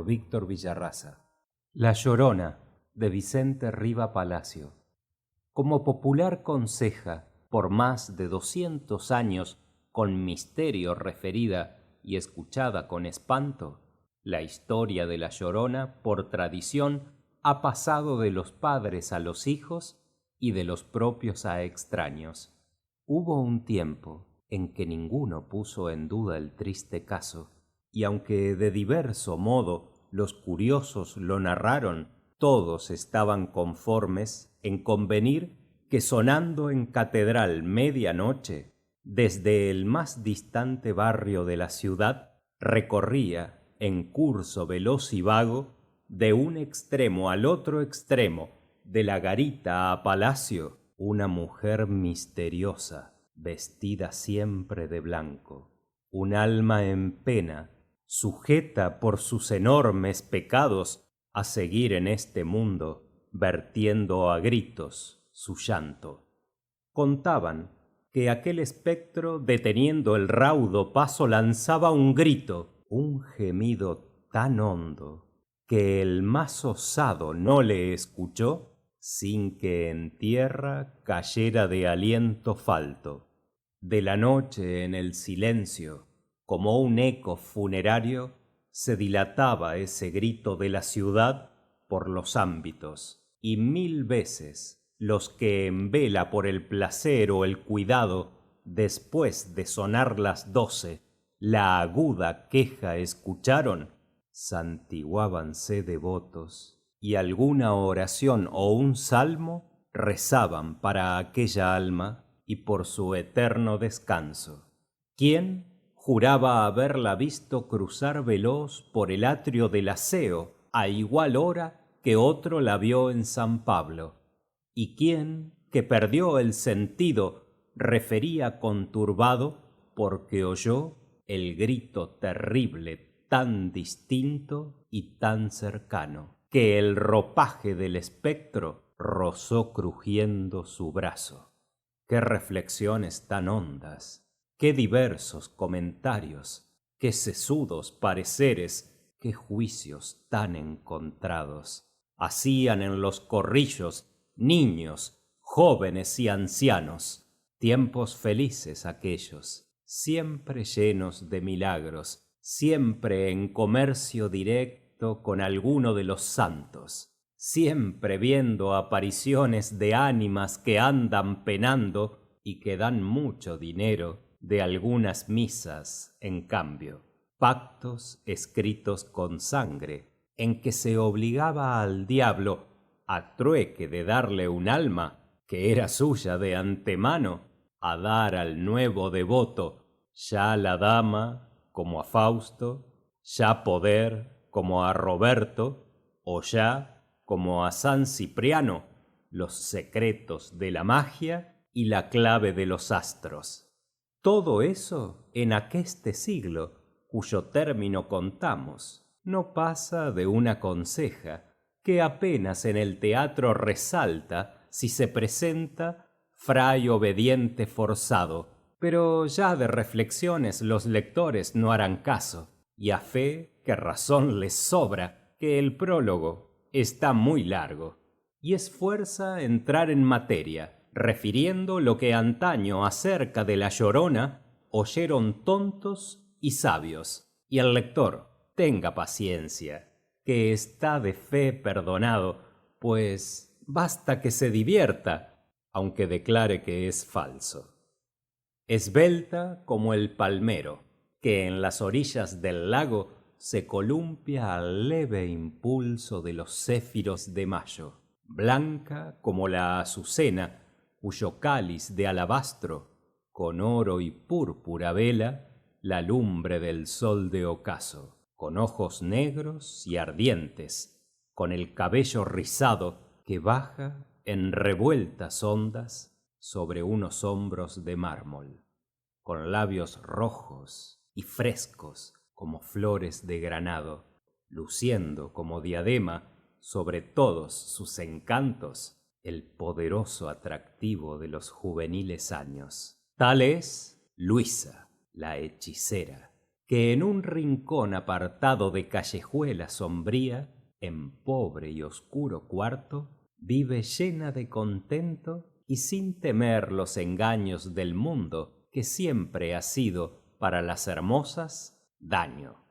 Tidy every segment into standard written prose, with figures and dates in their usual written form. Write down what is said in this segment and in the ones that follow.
Víctor Villarraza. La Llorona, de Vicente Riva Palacio. Como popular conseja, por más de 200 años, con misterio referida y escuchada con espanto, la historia de la Llorona, por tradición, ha pasado de los padres a los hijos y de los propios a extraños. Hubo un tiempo en que ninguno puso en duda el triste caso, y aunque de diverso modo los curiosos lo narraron, todos estaban conformes en convenir que sonando en catedral media noche, desde el más distante barrio de la ciudad, recorría, en curso veloz y vago, de un extremo al otro extremo, de la garita a palacio, una mujer misteriosa, vestida siempre de blanco, un alma en pena, sujeta por sus enormes pecados a seguir en este mundo, vertiendo a gritos su llanto. Contaban que aquel espectro, deteniendo el raudo paso, lanzaba un grito, un gemido tan hondo, que el más osado no le escuchó sin que en tierra cayera de aliento falto. De la noche en el silencio, como un eco funerario, se dilataba ese grito de la ciudad por los ámbitos, y 1000 veces los que en vela por el placer o el cuidado, después de sonar las 12, la aguda queja escucharon, santiguábanse devotos y alguna oración o un salmo rezaban para aquella alma y por su eterno descanso. ¿Quién juraba haberla visto cruzar veloz por el atrio del aseo a igual hora que otro la vio en San Pablo? ¿Y quién, que perdió el sentido, refería conturbado porque oyó el grito terrible tan distinto y tan cercano, que el ropaje del espectro rozó crujiendo su brazo? Qué reflexiones tan hondas, qué diversos comentarios, qué sesudos pareceres, qué juicios tan encontrados hacían en los corrillos niños, jóvenes y ancianos. Tiempos felices aquellos, siempre llenos de milagros, siempre en comercio directo con alguno de los santos, siempre viendo apariciones de ánimas que andan penando y que dan mucho dinero de algunas misas en cambio, pactos escritos con sangre, en que se obligaba al diablo, a trueque de darle un alma que era suya de antemano, a dar al nuevo devoto ya la dama como a Fausto, ya poder como a Roberto, o ya como a San Cipriano, los secretos de la magia y la clave de los astros. Todo eso en aqueste siglo, cuyo término contamos, no pasa de una conseja que apenas en el teatro resalta si se presenta fray obediente forzado, pero ya de reflexiones los lectores no harán caso, y a fe que razón les sobra que el prólogo está muy largo, y es fuerza entrar en materia, refiriendo lo que antaño acerca de la Llorona oyeron tontos y sabios, y el lector tenga paciencia, que está de fe perdonado, pues basta que se divierta, aunque declare que es falso. Esbelta como el palmero, que en las orillas del lago se columpia al leve impulso de los céfiros de mayo, blanca como la azucena, cuyo cáliz de alabastro, con oro y púrpura vela la lumbre del sol de ocaso, con ojos negros y ardientes, con el cabello rizado que baja en revueltas ondas sobre unos hombros de mármol, con labios rojos y frescos como flores de granado, luciendo como diadema sobre todos sus encantos el poderoso atractivo de los juveniles años. Tal es Luisa, la hechicera, que en un rincón apartado de callejuela sombría, en pobre y oscuro cuarto, vive llena de contento y sin temer los engaños del mundo, que siempre ha sido para las hermosas daño.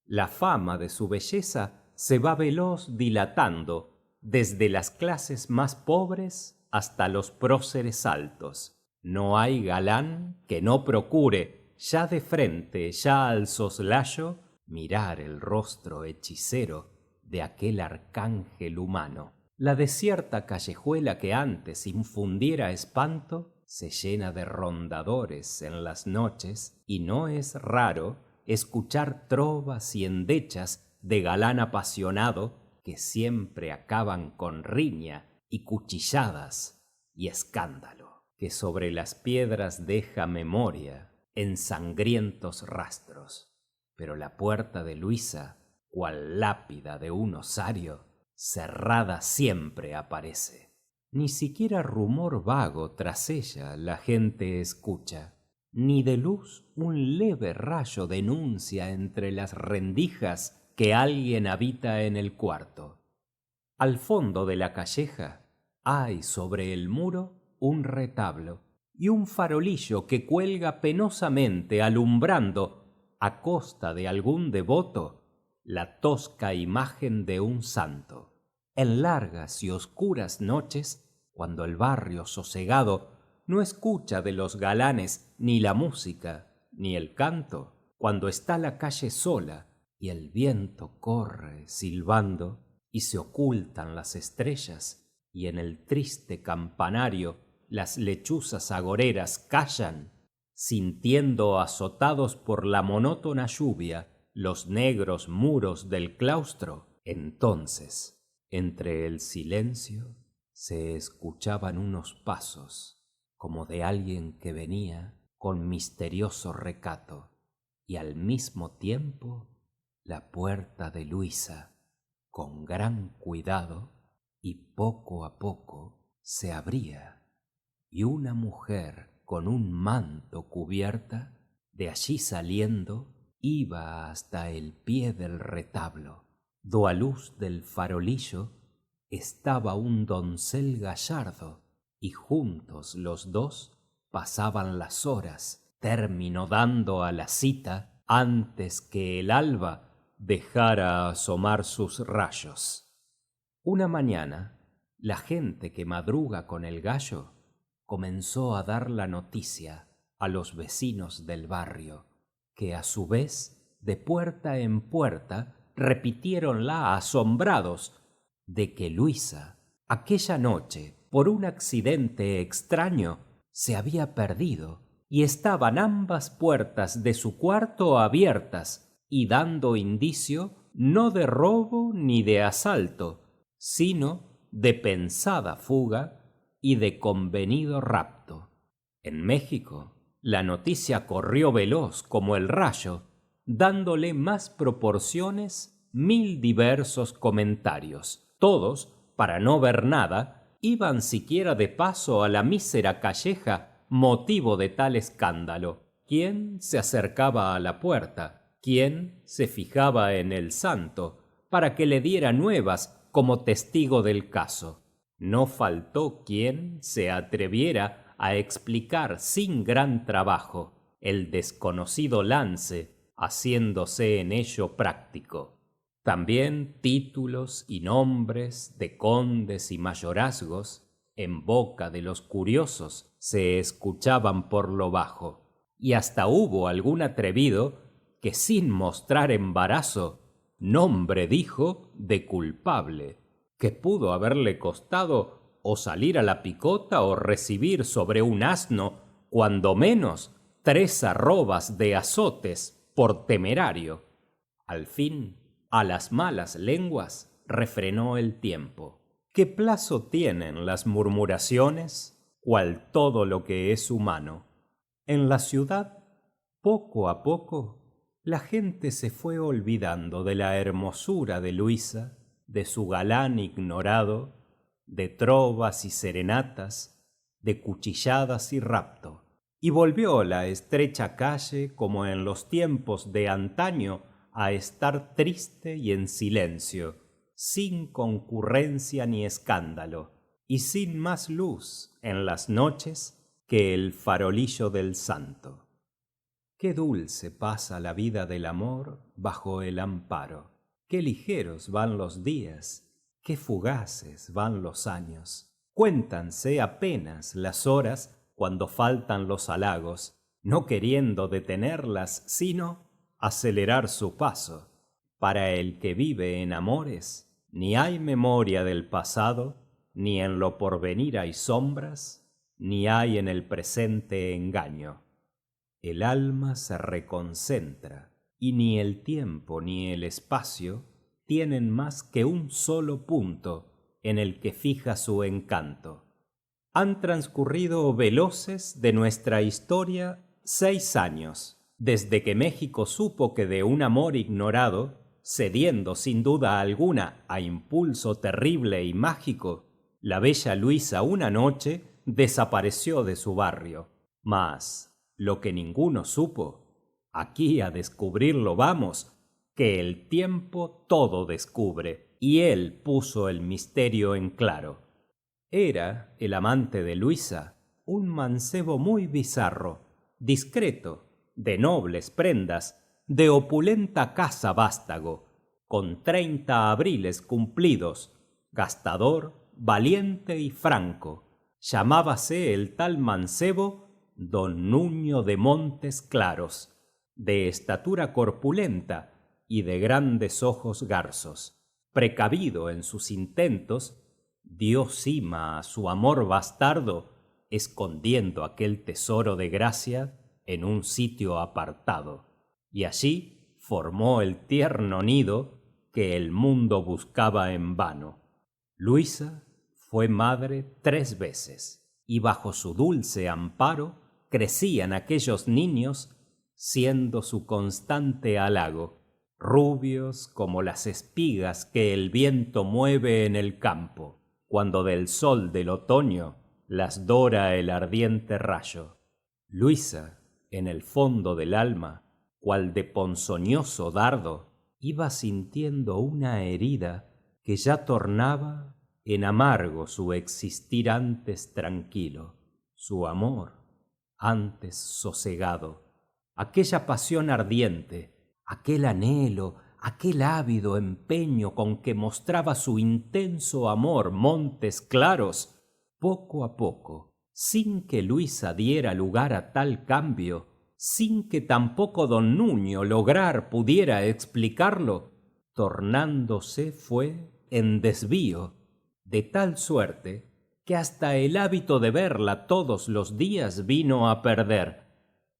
La fama de su belleza se va veloz dilatando desde las clases más pobres hasta los próceres altos. No hay galán que no procure, ya de frente, ya al soslayo, mirar el rostro hechicero de aquel arcángel humano. La desierta callejuela que antes infundiera espanto se llena de rondadores en las noches y no es raro escuchar trovas y endechas de galán apasionado que siempre acaban con riña y cuchilladas y escándalo, que sobre las piedras deja memoria en sangrientos rastros. Pero la puerta de Luisa, cual lápida de un osario, cerrada siempre aparece. Ni siquiera rumor vago tras ella la gente escucha, ni de luz un leve rayo denuncia entre las rendijas que alguien habita en el cuarto. Al fondo de la calleja hay sobre el muro un retablo y un farolillo que cuelga penosamente alumbrando, a costa de algún devoto, la tosca imagen de un santo. En largas y oscuras noches, cuando el barrio sosegado no escucha de los galanes ni la música ni el canto, cuando está la calle sola y el viento corre silbando y se ocultan las estrellas y en el triste campanario las lechuzas agoreras callan, sintiendo azotados por la monótona lluvia los negros muros del claustro, entonces, entre el silencio, se escuchaban unos pasos, como de alguien que venía con misterioso recato, y al mismo tiempo la puerta de Luisa, con gran cuidado, y poco a poco se abría, y una mujer con un manto cubierta, de allí saliendo, iba hasta el pie del retablo. Do a luz del farolillo estaba un doncel gallardo, y juntos los dos pasaban las horas, término dando a la cita antes que el alba dejara asomar sus rayos. Una mañana, la gente que madruga con el gallo comenzó a dar la noticia a los vecinos del barrio, que a su vez, de puerta en puerta, repitiéronla asombrados de que Luisa, aquella noche, por un accidente extraño, se había perdido y estaban ambas puertas de su cuarto abiertas y dando indicio no de robo ni de asalto, sino de pensada fuga y de convenido rapto. En México, la noticia corrió veloz como el rayo, dándole más proporciones 1000 diversos comentarios. Todos, para no ver nada, iban siquiera de paso a la mísera calleja motivo de tal escándalo. ¿Quién se acercaba a la puerta? ¿Quién se fijaba en el santo para que le diera nuevas como testigo del caso? No faltó quien se atreviera a explicar sin gran trabajo el desconocido lance, haciéndose en ello práctico. También títulos y nombres de condes y mayorazgos en boca de los curiosos se escuchaban por lo bajo, y hasta hubo algún atrevido que sin mostrar embarazo nombre dijo de culpable, que pudo haberle costado o salir a la picota o recibir sobre un asno, cuando menos, 3 arrobas de azotes por temerario. Al fin, a las malas lenguas refrenó el tiempo. ¿Qué plazo tienen las murmuraciones, cual todo lo que es humano? En la ciudad, poco a poco, la gente se fue olvidando de la hermosura de Luisa, de su galán ignorado, de trovas y serenatas, de cuchilladas y rapto, y volvió la estrecha calle, como en los tiempos de antaño, a estar triste y en silencio, sin concurrencia ni escándalo, y sin más luz en las noches que el farolillo del santo. Qué dulce pasa la vida del amor bajo el amparo, qué ligeros van los días, qué fugaces van los años. Cuéntanse apenas las horas cuando faltan los halagos, no queriendo detenerlas, sino acelerar su paso. Para el que vive en amores, ni hay memoria del pasado, ni en lo porvenir hay sombras, ni hay en el presente engaño. El alma se reconcentra, y ni el tiempo ni el espacio tienen más que un solo punto en el que fija su encanto. Han transcurrido veloces de nuestra historia 6 años, desde que México supo que de un amor ignorado, cediendo sin duda alguna a impulso terrible y mágico, la bella Luisa una noche desapareció de su barrio. Mas lo que ninguno supo, aquí a descubrirlo vamos, que el tiempo todo descubre, y él puso el misterio en claro. Era el amante de Luisa un mancebo muy bizarro, discreto, de nobles prendas, de opulenta casa vástago, con 30 abriles cumplidos, gastador, valiente y franco. Llamábase el tal mancebo don Nuño de Montes Claros, de estatura corpulenta y de grandes ojos garzos. Precavido en sus intentos, dio cima a su amor bastardo, escondiendo aquel tesoro de gracia en un sitio apartado, y allí formó el tierno nido que el mundo buscaba en vano. Luisa fue madre 3 veces, y bajo su dulce amparo crecían aquellos niños, siendo su constante halago, rubios como las espigas que el viento mueve en el campo, cuando del sol del otoño las dora el ardiente rayo. Luisa, en el fondo del alma, cual de ponzoñoso dardo, iba sintiendo una herida que ya tornaba en amargo su existir antes tranquilo, su amor antes sosegado. Aquella pasión ardiente, aquel anhelo, aquel ávido empeño con que mostraba su intenso amor Montes Claros, poco a poco, sin que Luisa diera lugar a tal cambio, sin que tampoco don Nuño lograr pudiera explicarlo, tornándose fue en desvío, de tal suerte que hasta el hábito de verla todos los días vino a perder,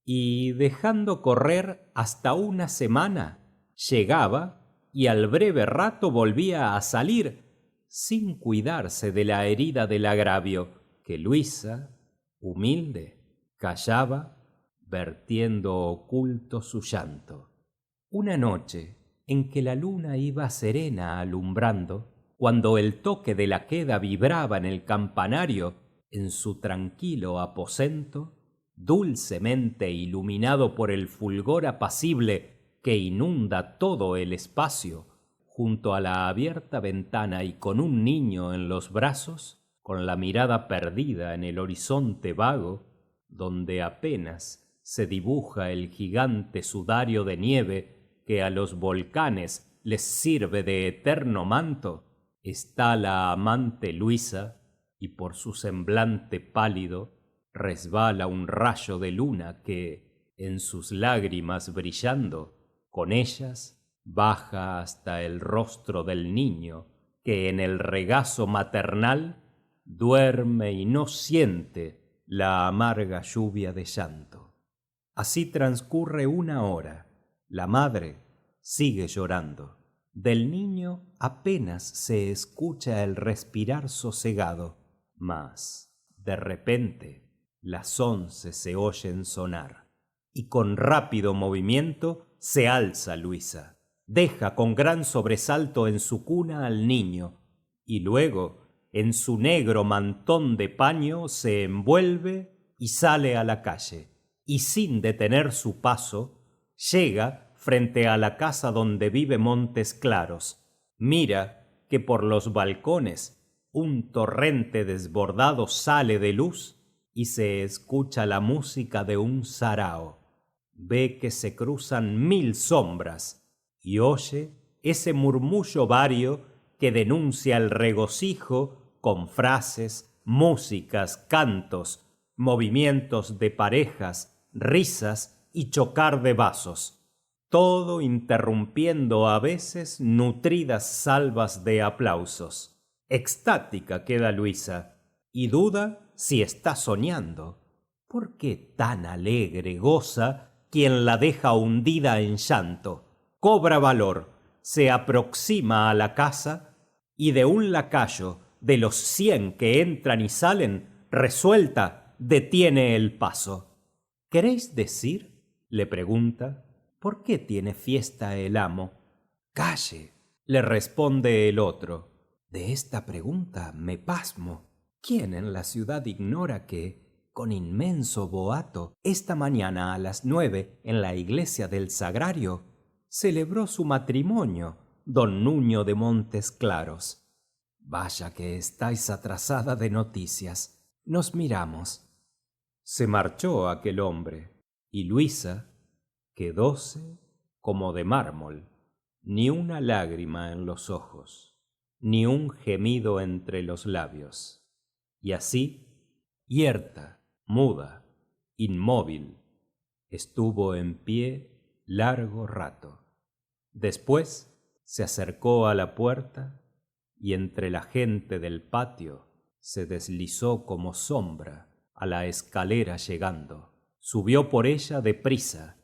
y dejando correr hasta una semana, llegaba y al breve rato volvía a salir, sin cuidarse de la herida del agravio, que Luisa, humilde, callaba, vertiendo oculto su llanto. Una noche en que la luna iba serena alumbrando, cuando el toque de la queda vibraba en el campanario, en su tranquilo aposento, dulcemente iluminado por el fulgor apacible que inunda todo el espacio, junto a la abierta ventana y con un niño en los brazos, con la mirada perdida en el horizonte vago, donde apenas se dibuja el gigante sudario de nieve que a los volcanes les sirve de eterno manto, está la amante Luisa, y por su semblante pálido resbala un rayo de luna que, en sus lágrimas brillando, con ellas baja hasta el rostro del niño, que en el regazo maternal duerme y no siente la amarga lluvia de llanto. Así transcurre una hora. La madre sigue llorando. Del niño apenas se escucha el respirar sosegado, mas de repente las 11 se oyen sonar, y con rápido movimiento se alza Luisa, deja con gran sobresalto en su cuna al niño, y luego en su negro mantón de paño se envuelve y sale a la calle. y sin detener su paso, llega frente a la casa donde vive Montes Claros. Mira que por los balcones un torrente desbordado sale de luz y se escucha la música de un sarao. Ve que se cruzan 1000 sombras y oye ese murmullo vario que denuncia el regocijo con frases, músicas, cantos, movimientos de parejas, risas y chocar de vasos, todo interrumpiendo a veces nutridas salvas de aplausos. Extática queda Luisa y duda si está soñando. ¿Por qué tan alegre goza quien la deja hundida en llanto? Cobra valor, se aproxima a la casa y de un lacayo de los 100 que entran y salen, resuelta, detiene el paso. ¿Queréis decir? Le pregunta. ¿Por qué tiene fiesta el amo? Calle, le responde el otro. De esta pregunta me pasmo. ¿Quién en la ciudad ignora que, con inmenso boato, esta mañana a las 9 en la iglesia del Sagrario, celebró su matrimonio don Nuño de Montes Claros? Vaya que estáis atrasada de noticias. Nos miramos. Se marchó aquel hombre, y Luisa quedóse como de mármol, ni una lágrima en los ojos, ni un gemido entre los labios. Y así, yerta, muda, inmóvil, estuvo en pie largo rato. Después se acercó a la puerta y entre la gente del patio se deslizó como sombra a la escalera llegando. Subió por ella deprisa,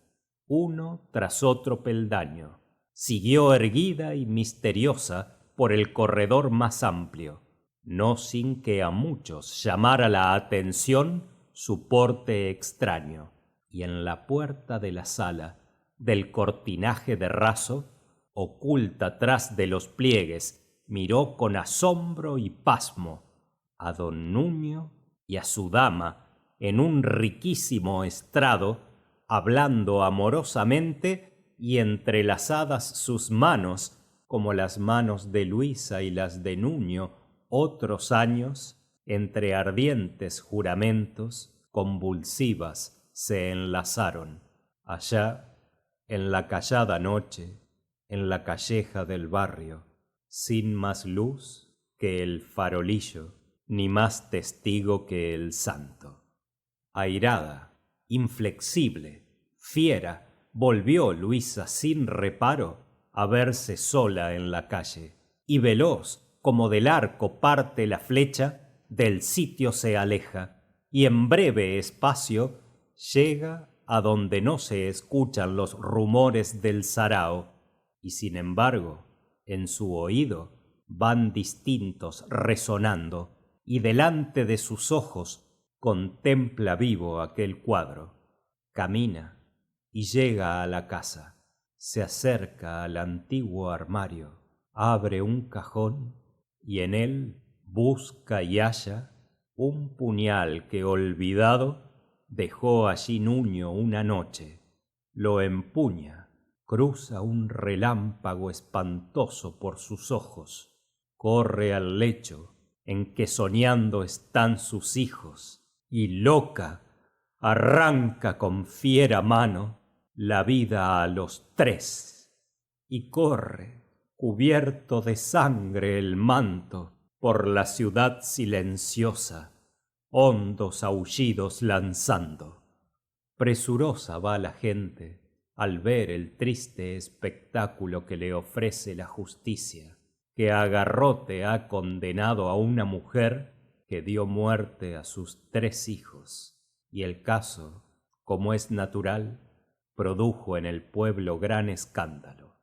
uno tras otro peldaño. Siguió erguida y misteriosa por el corredor más amplio, no sin que a muchos llamara la atención su porte extraño. Y en la puerta de la sala, del cortinaje de raso, oculta tras de los pliegues, miró con asombro y pasmo a don Nuño y a su dama en un riquísimo estrado, hablando amorosamente y entrelazadas sus manos, como las manos de Luisa y las de Nuño otros años, entre ardientes juramentos, convulsivas se enlazaron. Allá, en la callada noche, en la calleja del barrio, sin más luz que el farolillo, ni más testigo que el santo. Airada, inflexible, fiera, volvió Luisa sin reparo a verse sola en la calle, y veloz como del arco parte la flecha, del sitio se aleja, y en breve espacio llega a donde no se escuchan los rumores del sarao, y sin embargo, en su oído van distintos resonando, y delante de sus ojos contempla vivo aquel cuadro. Camina y llega a la casa, se acerca al antiguo armario, abre un cajón y en él busca y halla un puñal que olvidado dejó allí Nuño una noche. Lo empuña, cruza un relámpago espantoso por sus ojos, corre al lecho en que soñando están sus hijos, y loca arranca con fiera mano la vida a los 3, y corre, cubierto de sangre el manto, por la ciudad silenciosa, hondos aullidos lanzando. Presurosa va la gente al ver el triste espectáculo que le ofrece la justicia, que a garrote ha condenado a una mujer que dio muerte a sus 3 hijos, y el caso, como es natural, produjo en el pueblo gran escándalo.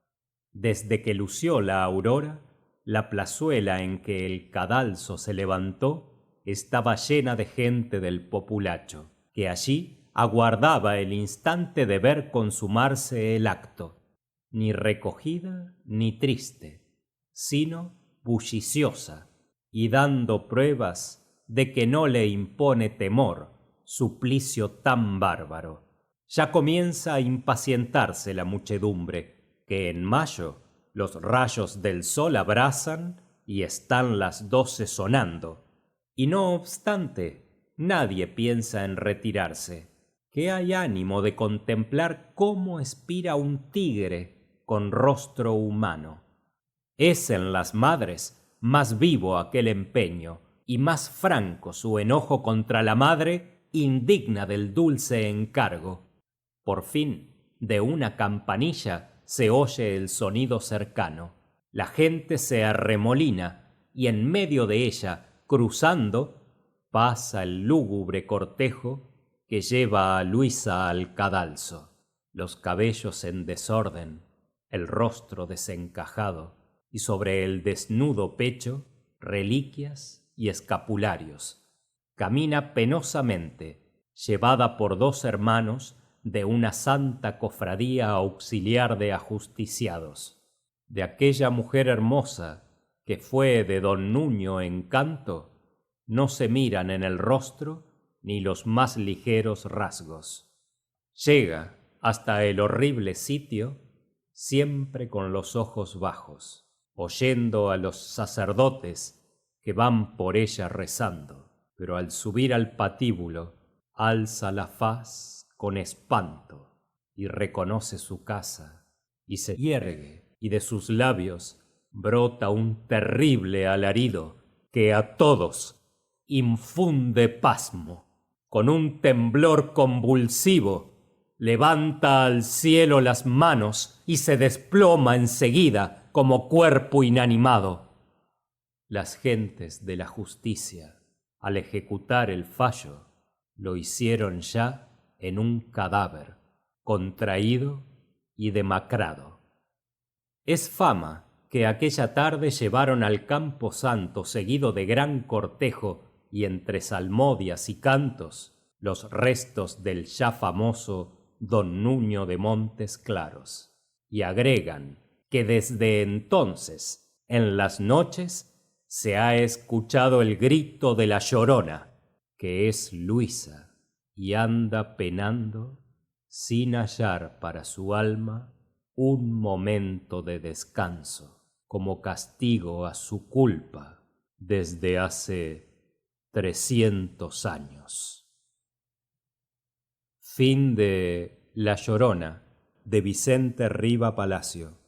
Desde que lució la aurora, la plazuela en que el cadalso se levantó estaba llena de gente del populacho, que allí aguardaba el instante de ver consumarse el acto, ni recogida ni triste, sino bulliciosa, y dando pruebas de que no le impone temor suplicio tan bárbaro. Ya comienza a impacientarse la muchedumbre, que en mayo los rayos del sol abrasan y están las 12 sonando. Y no obstante, nadie piensa en retirarse, que hay ánimo de contemplar cómo espira un tigre con rostro humano. Es en las madres más vivo aquel empeño y más franco su enojo contra la madre indigna del dulce encargo. Por fin, de una campanilla se oye el sonido cercano. La gente se arremolina y en medio de ella, cruzando, pasa el lúgubre cortejo que lleva a Luisa al cadalso. Los cabellos en desorden, el rostro desencajado y sobre el desnudo pecho reliquias y escapularios. Camina penosamente, llevada por 2 hermanos de una santa cofradía auxiliar de ajusticiados. De aquella mujer hermosa que fue de don Nuño encanto, no se miran en el rostro ni los más ligeros rasgos. Llega hasta el horrible sitio siempre con los ojos bajos, oyendo a los sacerdotes que van por ella rezando, pero al subir al patíbulo alza la faz con espanto y reconoce su casa y se yergue, y de sus labios brota un terrible alarido que a todos infunde pasmo. Con un temblor convulsivo levanta al cielo las manos y se desploma enseguida como cuerpo inanimado. Las gentes de la justicia, al ejecutar el fallo, lo hicieron ya en un cadáver, contraído y demacrado. Es fama que aquella tarde llevaron al campo santo, seguido de gran cortejo y entre salmodias y cantos, los restos del ya famoso don Nuño de Montes Claros. Y agregan que desde entonces, en las noches, se ha escuchado el grito de la Llorona, que es Luisa, y anda penando sin hallar para su alma un momento de descanso, como castigo a su culpa desde hace 300 años. Fin de La Llorona, de Vicente Riva Palacio.